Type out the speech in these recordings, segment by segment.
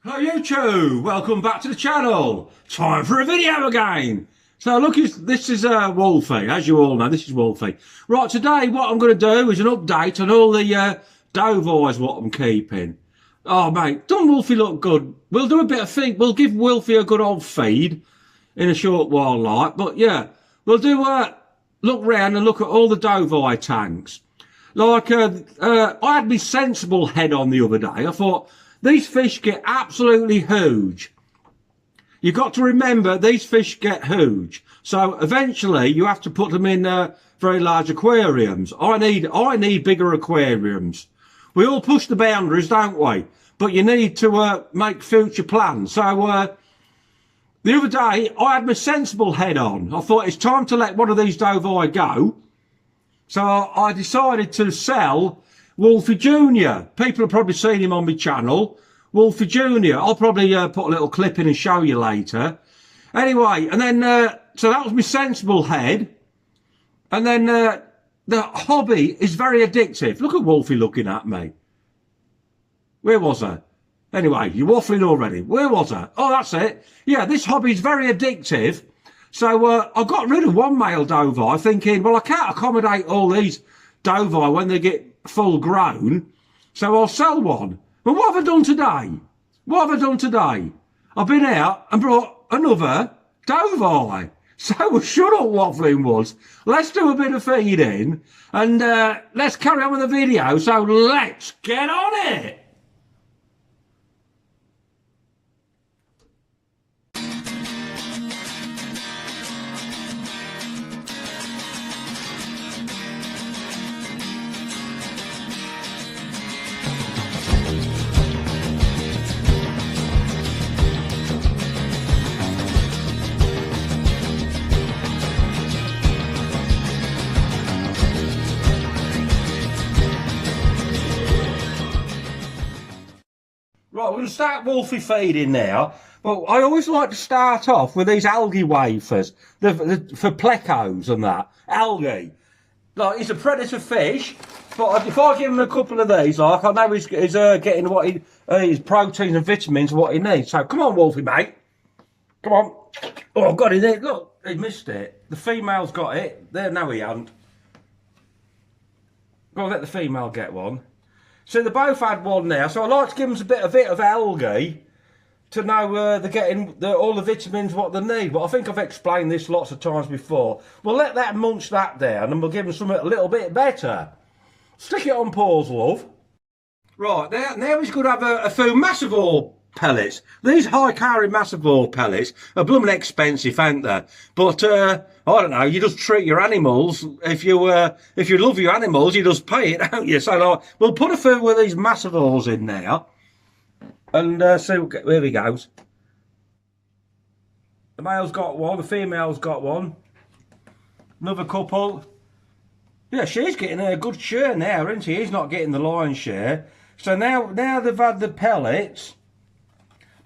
Hello YouTube, welcome back to the channel. Time for a video again. So look, this is Wolfy, as you all know, this is Wolfy. Right, today what I'm going to do is an update on all the Dovies what I'm keeping. Oh mate, doesn't Wolfy look good? We'll do a bit of feed, we'll give Wolfy a good old feed in a short while like, but yeah, we'll do look round and look at all the Dovii tanks. Like, I had my sensible head on the other day. I thought, these fish get absolutely huge. You've got to remember, these fish get huge. So eventually, you have to put them in very large aquariums. I need bigger aquariums. We all push the boundaries, don't we? But you need to make future plans. So the other day, I had my sensible head on. I thought, it's time to let one of these Dovii go. So I decided to sell Wolfy Junior. People have probably seen him on my channel. Wolfy Junior. I'll probably put a little clip in and show you later. Anyway, and then, so that was my sensible head. And then the hobby is very addictive. Look at Wolfy looking at me. Where was I? Anyway, you're waffling already. Where was I? Oh, that's it. Yeah, this hobby is very addictive. So I got rid of one male Dovii thinking, well, I can't accommodate all these Dovii when they get full grown. So I'll sell one. But what have I done today? What have I done today? I've been out and brought another Dovii. So shut up waffling Woods. Let's do a bit of feeding and let's carry on with the video. So let's get on it. Right, we're going to start Wolfy feeding now. Well, I always like to start off with these algae wafers, for plecos and that. Algae. Like, he's a predator fish, but if I give him a couple of these, like, I know he's getting what his proteins and vitamins, what he needs. So, come on, Wolfy, mate. Come on. Oh, I've got it there. Look, he missed it. The female's got it. There, no, he hasn't. Go on, let the female get one. So they both had one now, so I like to give them a bit of algae to know they're getting all the vitamins what they need. But I think I've explained this lots of times before. We'll let that munch that down and we'll give them something a little bit better. Stick it on pause, love. Right, now he's going to have a few massivore pellets. These high-calorie massivore pellets are blooming expensive, ain't they? But I don't know. You just treat your animals. If you love your animals, you just pay it, don't you? So like, we'll put a few of these massivores in now, and see where he goes. The male's got one. The female's got one. Another couple. Yeah, she's getting a good share now, isn't she? He's not getting the lion's share. So now they've had the pellets.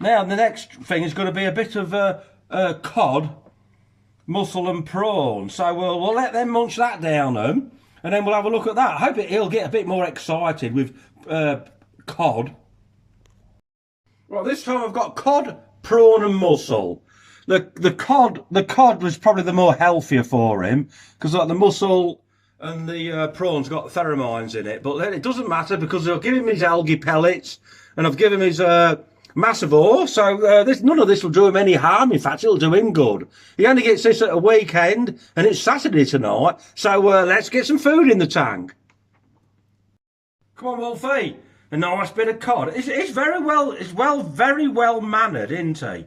Now the next thing is going to be a bit of cod, mussel and prawn. So we'll let them munch that down them, and then we'll have a look at that. I hope he'll get a bit more excited with cod. Right, this time I've got cod, prawn and mussel. The cod was probably the more healthier for him, because like the mussel and the prawn's got pheromones in it. But it doesn't matter because I've given him his algae pellets and I've given him his massivore, so none of this will do him any harm. In fact, it'll do him good. He only gets this at a weekend, and it's Saturday tonight, so let's get some food in the tank. Come on, Wolfy. A nice bit of cod. It's very well mannered, isn't he?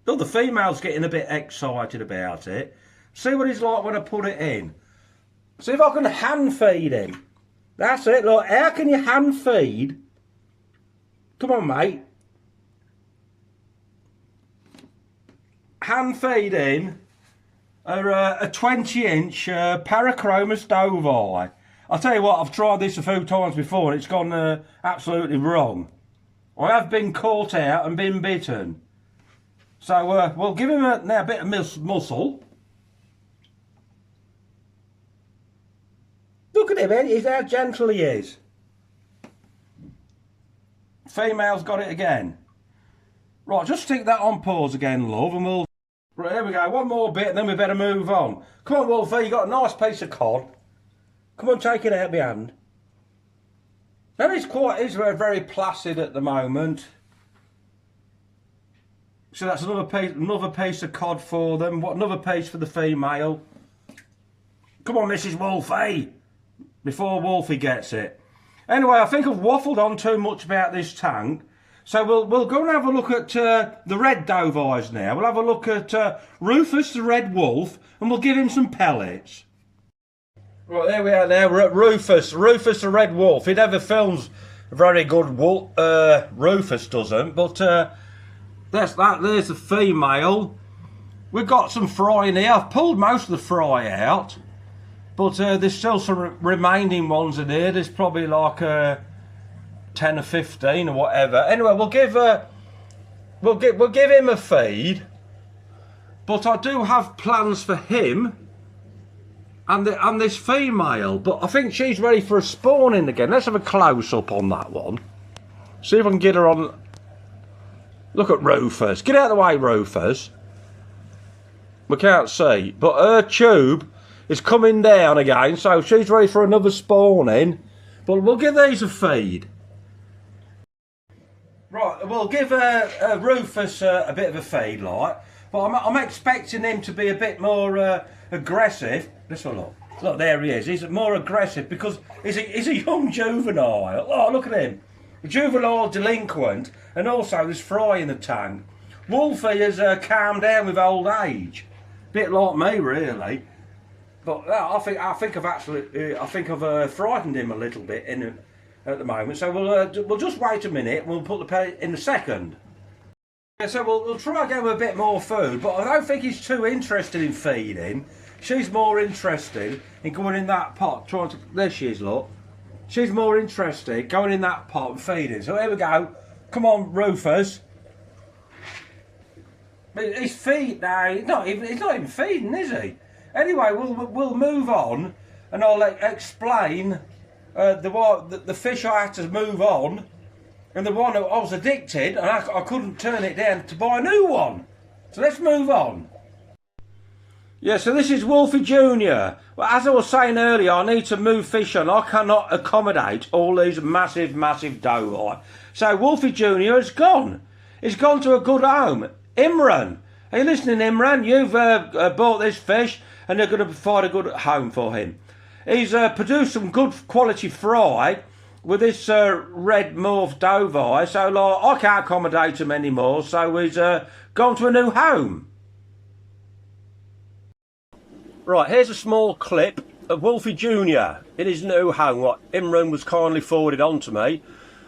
Look, the female's getting a bit excited about it. See what he's like when I put it in. See if I can hand feed him. That's it. Look, how can you hand feed? Come on, mate. Hand feeding a 20-inch Parachromus Dovii. I'll tell you what, I've tried this a few times before and it's gone absolutely wrong. I have been caught out and been bitten. So we'll give him now a bit of muscle. Look at him, he's how gentle he is. Female's got it again. Right, just stick that on pause again, love, and we'll... Right, here we go, one more bit and then we better move on. Come on, Wolfie, you got a nice piece of cod. Come on, take it out of my hand. Now it's very placid at the moment. So that's another piece of cod for them. What, another piece for the female. Come on, Mrs. Wolfie, before Wolfie gets it. Anyway, I think I've waffled on too much about this tank. So we'll go and have a look at the red Dovies now. We'll have a look at Rufus the red wolf, and we'll give him some pellets. Right, there we are now. We're at Rufus the red wolf. He never films a very good wolf. Rufus doesn't, but there's the female. We've got some fry in here. I've pulled most of the fry out, but there's still some remaining ones in here. There's probably like 10 or 15 or whatever. Anyway, we'll give him a feed, but I do have plans for him and this female. But I think she's ready for a spawning again. Let's have a close up on that one. See if I can get her on. Look at Rufus. Get out of the way, Rufus. We can't see, but her tube is coming down again, so she's ready for another spawning. But we'll give these a feed. Right, we'll give Rufus a bit of a feed, like, but I'm expecting him to be a bit more aggressive. Let's have a look. Look, there he is. He's more aggressive because he's a young juvenile. Oh, look at him. A juvenile delinquent, and also there's fry in the tank. Wolfie has calmed down with old age. Bit like me, really. But I think I've frightened him a little bit at the moment. So we'll just wait a minute and we'll put the pellet in a second. Yeah, so we'll try again with a bit more food, but I don't think he's too interested in feeding. She's more interested in going in that pot, trying to... There she is, look. She's more interested going in that pot and feeding. So here we go. Come on, Rufus. He's feeding now. He's not even feeding, is he? Anyway, we'll move on, and I'll explain the fish I had to move on, and the one that I was addicted, and I couldn't turn it down to buy a new one. So let's move on. Yeah, so this is Wolfy Junior. Well, as I was saying earlier, I need to move fish on. I cannot accommodate all these massive Dovii. So Wolfy Junior has gone. He's gone to a good home. Imran. Are you listening, Imran? You've bought this fish, and they're going to provide a good home for him. He's produced some good quality fry with this red morph Dovii, so like, I can't accommodate him anymore, so he's gone to a new home. Right, here's a small clip of Wolfy Junior in his new home, what Imran was kindly forwarded on to me.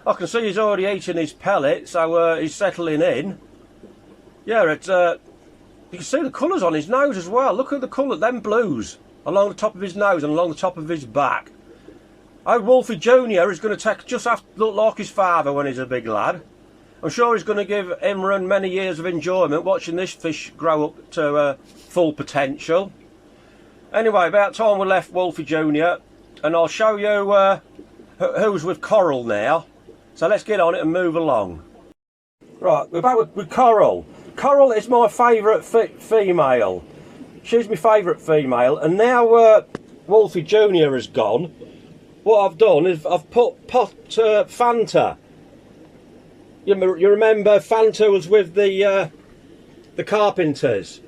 I can see he's already eating his pellet, so he's settling in. Yeah, it's you can see the colours on his nose as well. Look at the colour, them blues, along the top of his nose and along the top of his back. Oh, Wolfy Junior is going to look like his father when he's a big lad. I'm sure he's going to give Imran many years of enjoyment watching this fish grow up to full potential. Anyway, about time we left Wolfy Junior, and I'll show you who's with Coral now. So let's get on it and move along. Right, we're back with Coral. Coral is my favourite female. She's my favourite female, and now Wolfy Junior has gone. What I've done is I've put Fanta. You remember Fanta was with the carpenters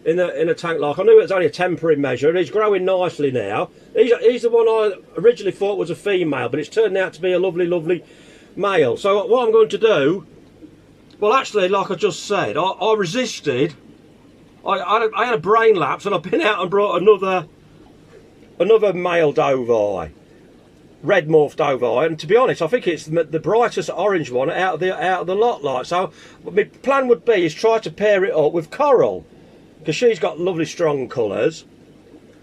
in a tank like. I knew it was only a temporary measure. He's growing nicely now. He's the one I originally thought was a female, but it's turned out to be a lovely male. So what I'm going to do, well, actually, like I just said, I resisted. I had a brain lapse, and I've been out and brought another male Dovii, red morph Dovii, and to be honest, I think it's the brightest orange one out of the lot. Like, so my plan would be is try to pair it up with Coral, because she's got lovely strong colours,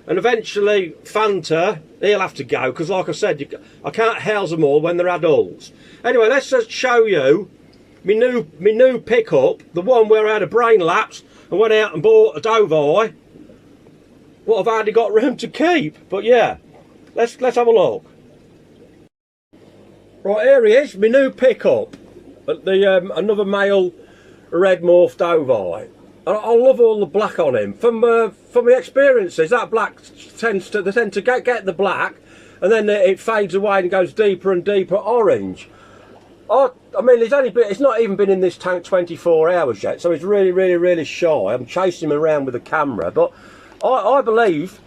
and eventually Fanta, he'll have to go, because like I said, I can't house them all when they're adults. Anyway, let's just show you my new pickup, the one where I had a brain lapse and went out and bought a Dovii. What I've hardly got room to keep, but yeah, let's have a look. Right, here he is, my new pickup. Another male red morph Dovii. I love all the black on him. From my experiences, that black they tend to get the black, and then it fades away and goes deeper and deeper orange. I mean, it's not even been in this tank 24 hours yet, so he's really shy. I'm chasing him around with a camera, but I believe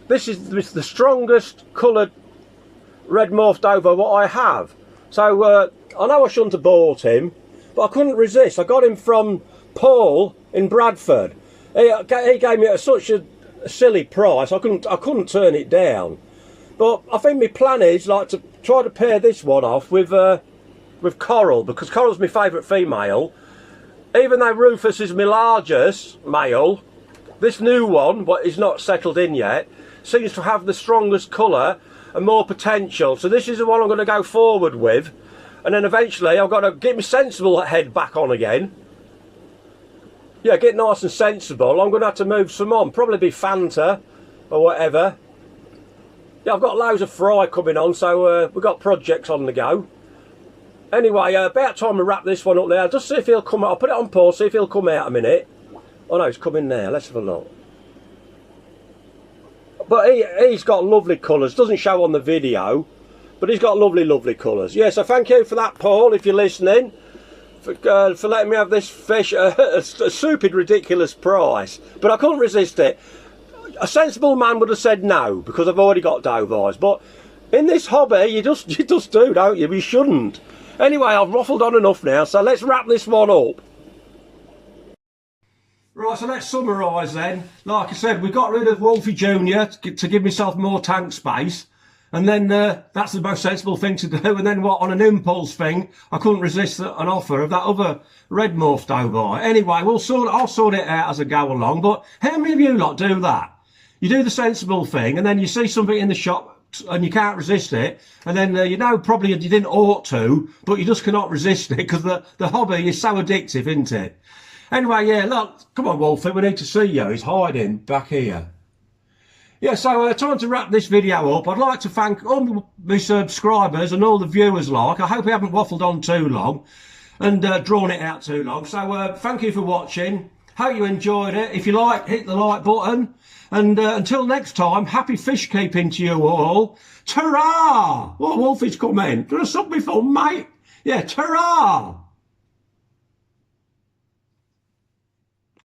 this is the strongest coloured red morph Dovii what I have. So I know I shouldn't have bought him, but I couldn't resist. I got him from Paul in Bradford. He gave me such a silly price. I couldn't turn it down. But I think my plan is like to try to pair this one off with Coral, because Coral's my favourite female. Even though Rufus is my largest male, this new one, what is not settled in yet, seems to have the strongest colour and more potential. So this is the one I'm going to go forward with, and then eventually I've got to get my sensible head back on again. Yeah, get nice and sensible. I'm going to have to move some on, probably be Fanta or whatever. Yeah, I've got loads of fry coming on, so we've got projects on the go. Anyway, about time to wrap this one up there. Just see if he'll come out. I'll put it on pause, see if he'll come out a minute. Oh no, he's coming there. Let's have a look. But he's got lovely colours. Doesn't show on the video, but he's got lovely colours. Yeah, so thank you for that, Paul, if you're listening, for letting me have this fish at a stupid, ridiculous price. But I couldn't resist it. A sensible man would have said no, because I've already got Dovies. But in this hobby, you just do, don't you? You shouldn't. Anyway, I've waffled on enough now, so let's wrap this one up. Right, so let's summarise then. Like I said, we got rid of Wolfy Junior to give myself more tank space. And then that's the most sensible thing to do. And then what, on an impulse thing, I couldn't resist an offer of that other red morph Dovii. Anyway, I'll sort it out as I go along. But how many of you lot do that? You do the sensible thing, and then you see something in the shop and you can't resist it, and then you know probably you didn't ought to, but you just cannot resist it because the hobby is so addictive, isn't it? Anyway, yeah, look, come on, Wolfie, we need to see you. He's hiding back here. Yeah, so time to wrap this video up. I'd like to thank all my subscribers and all the viewers like. I hope I haven't waffled on too long and drawn it out too long. So thank you for watching. Hope you enjoyed it. If you like, hit the like button. And until next time, happy fish keeping to you all. Ta-ra! What Wolfie's come in? Do you want to suck me for, mate? Yeah, ta-ra!